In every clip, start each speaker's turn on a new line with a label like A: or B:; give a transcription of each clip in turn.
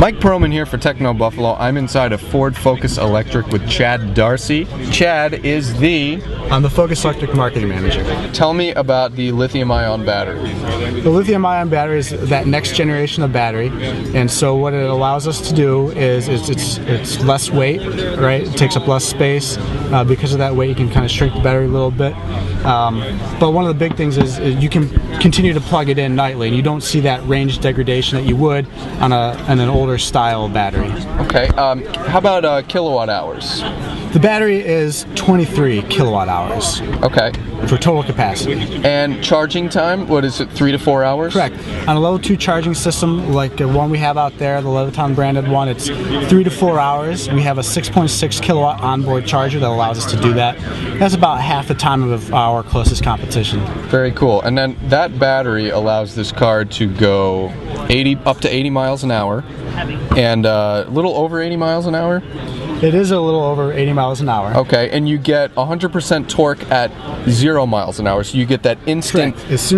A: Mike Perlman here for Techno Buffalo. I'm inside a Ford Focus Electric with Chad Darcy. Chad is
B: I'm the Focus Electric Marketing Manager.
A: Tell me about the lithium-ion battery.
B: The lithium-ion battery is that next generation of battery, and so what it allows us to do is it's less weight, right? It takes up less space. Because of that weight, you can kind of shrink the battery a little bit. But one of the big things is you can continue to plug it in nightly, and you don't see that range degradation that you would on an older style battery.
A: Okay. How about kilowatt hours?
B: The battery is 23 kilowatt hours.
A: Okay.
B: For total capacity.
A: And charging time, what is it, 3 to 4 hours?
B: Correct. On a level 2 charging system like the one we have out there, the Leviton branded one, it's 3 to 4 hours. We have a 6.6 kilowatt onboard charger that allows us to do that. That's about half the time of our closest competition.
A: Very cool. And then that battery allows this car to go up to 80 miles an hour and a little over 80 miles an hour.
B: It is a little over 80 miles an hour.
A: Okay, and you get 100% torque at 0 miles an hour, so you get that instant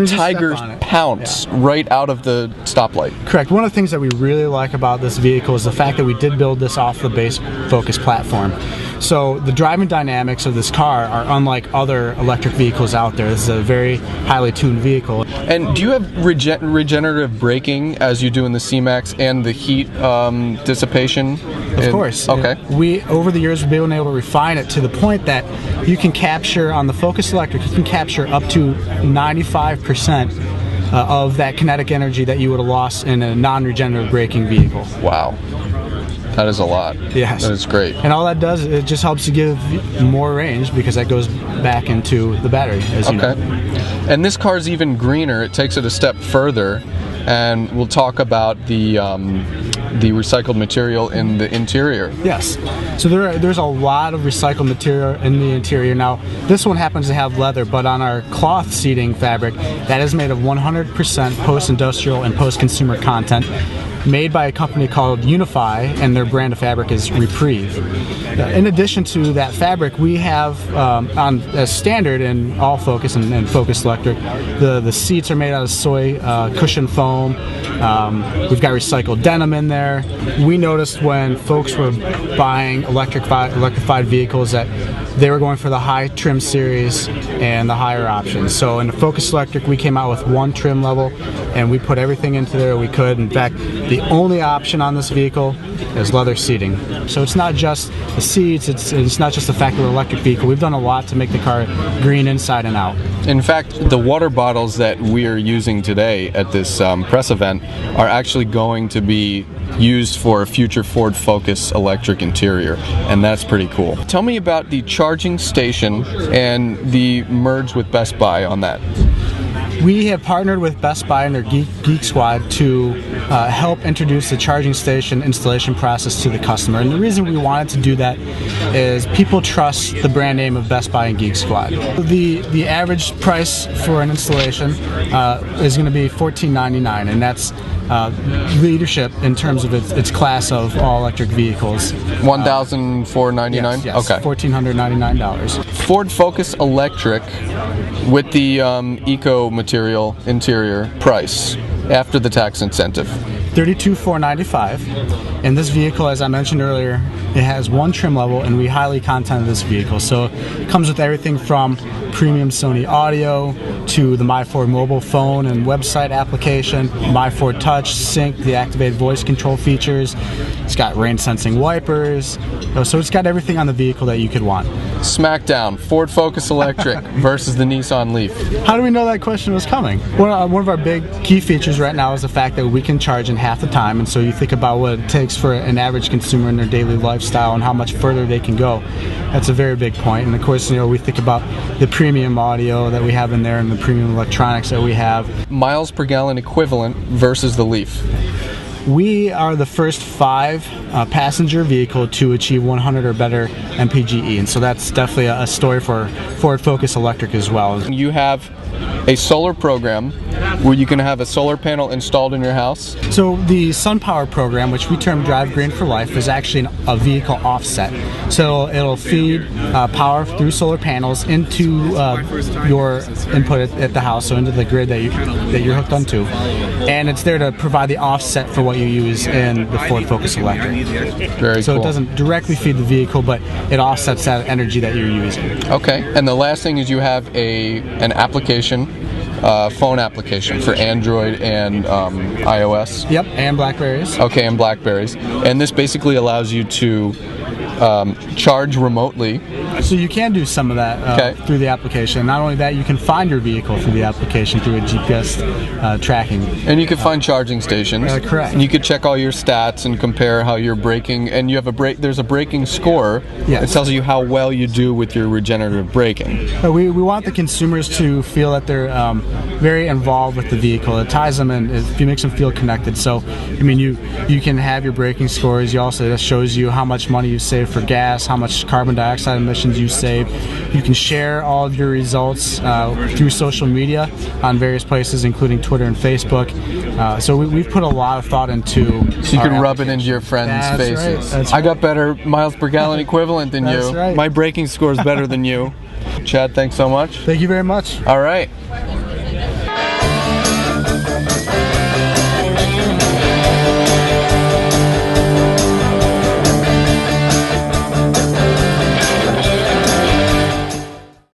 A: tiger pounce right out of the stoplight.
B: Correct. One of the things that we really like about this vehicle is the fact that we did build this off the base Focus platform. So the driving dynamics of this car are unlike other electric vehicles out there. This is a very highly tuned vehicle.
A: And do you have regenerative braking as you do in the C-Max and the heat dissipation?
B: Of course.
A: Okay.
B: Over the years, we've been able to refine it to the point that you can capture, on the Focus Electric, you can capture up to 95% of that kinetic energy that you would have lost in a non-regenerative braking vehicle.
A: Wow. That is a lot.
B: Yes.
A: That is great.
B: And all that does, it just helps you give more range because that goes back into the battery, as you know.
A: And this car is even greener. It takes it a step further, and we'll talk about the recycled material in the interior.
B: Yes. So there's a lot of recycled material in the interior. Now, this one happens to have leather, but on our cloth seating fabric, that is made of 100% post-industrial and post-consumer content, made by a company called Unify, and their brand of fabric is Reprieve. In addition to that fabric, we have, as standard in all Focus and Focus Electric, the seats are made out of soy cushion foam. We've got recycled denim in there. We noticed when folks were buying electrified vehicles that they were going for the high trim series and the higher options. So in the Focus Electric, we came out with one trim level, and we put everything into there we could. In fact, the only option on this vehicle is leather seating. So it's not just the seats, it's not just the fact that we're an electric vehicle. We've done a lot to make the car green inside and out.
A: In fact, the water bottles that we are using today at this press event are actually going to be used for a future Ford Focus electric interior, and that's pretty cool. Tell me about the charging station and the merge with Best Buy on that.
B: We have partnered with Best Buy and their Geek Squad to help introduce the charging station installation process to the customer. And the reason we wanted to do that is people trust the brand name of Best Buy and Geek Squad. The average price for an installation is going to be $14.99, and that's leadership in terms of its class of all electric vehicles.
A: $1,499?
B: Yes,
A: okay.
B: $1,499.
A: Ford Focus Electric with the eco material interior price after the tax incentive.
B: $32,495. And this vehicle, as I mentioned earlier, it has one trim level, and we highly contented this vehicle. So it comes with everything from premium Sony audio to the MyFord mobile phone and website application, MyFord Touch, Sync, the activated voice control features. It's got rain sensing wipers. So it's got everything on the vehicle that you could want.
A: Smackdown, Ford Focus Electric versus the Nissan Leaf.
B: How do we know that question was coming? One of our big key features right now is the fact that we can charge in half the time, and so you think about what it takes for an average consumer in their daily lifestyle and how much further they can go. That's a very big point. And of course, we think about the premium audio that we have in there and the premium electronics that we have.
A: Miles per gallon equivalent versus the Leaf.
B: We are the first 5 passenger vehicle to achieve 100 or better MPGe, and so that's definitely a story for Ford Focus Electric as well.
A: You have a solar program where you can have a solar panel installed in your house.
B: So the SunPower program, which we term Drive Green for Life, is actually a vehicle offset. So it'll feed power through solar panels into your input at the house, so into the grid that you're hooked onto, and it's there to provide the offset for what you use in the Ford Focus Electric.
A: Very
B: so
A: cool.
B: It doesn't directly feed the vehicle, but it offsets that energy that you're using.
A: Okay, and the last thing is you have an application, phone application for Android and iOS.
B: Yep, and Blackberries.
A: Okay, and Blackberries. And this basically allows you to charge remotely.
B: So you can do some of that through the application. Not only that, you can find your vehicle through the application through a GPS tracking.
A: And you can find charging stations.
B: Correct.
A: And you can check all your stats and compare how you're braking. And you have there's a braking score.
B: Yes.
A: It tells you how well you do with your regenerative braking.
B: We want the consumers to feel that they're very involved with the vehicle. It ties them and it makes them feel connected. So, I mean, you can have your braking scores. That shows you how much money you save for gas, how much carbon dioxide emissions you save. You can share all of your results through social media on various places, including Twitter and Facebook. So we've put a lot of thought into.
A: So you can rub it into your friends' faces.
B: Right.
A: I got better miles per gallon equivalent than you.
B: Right.
A: My braking score is better than you. Chad, thanks so much.
B: Thank you very much.
A: All right.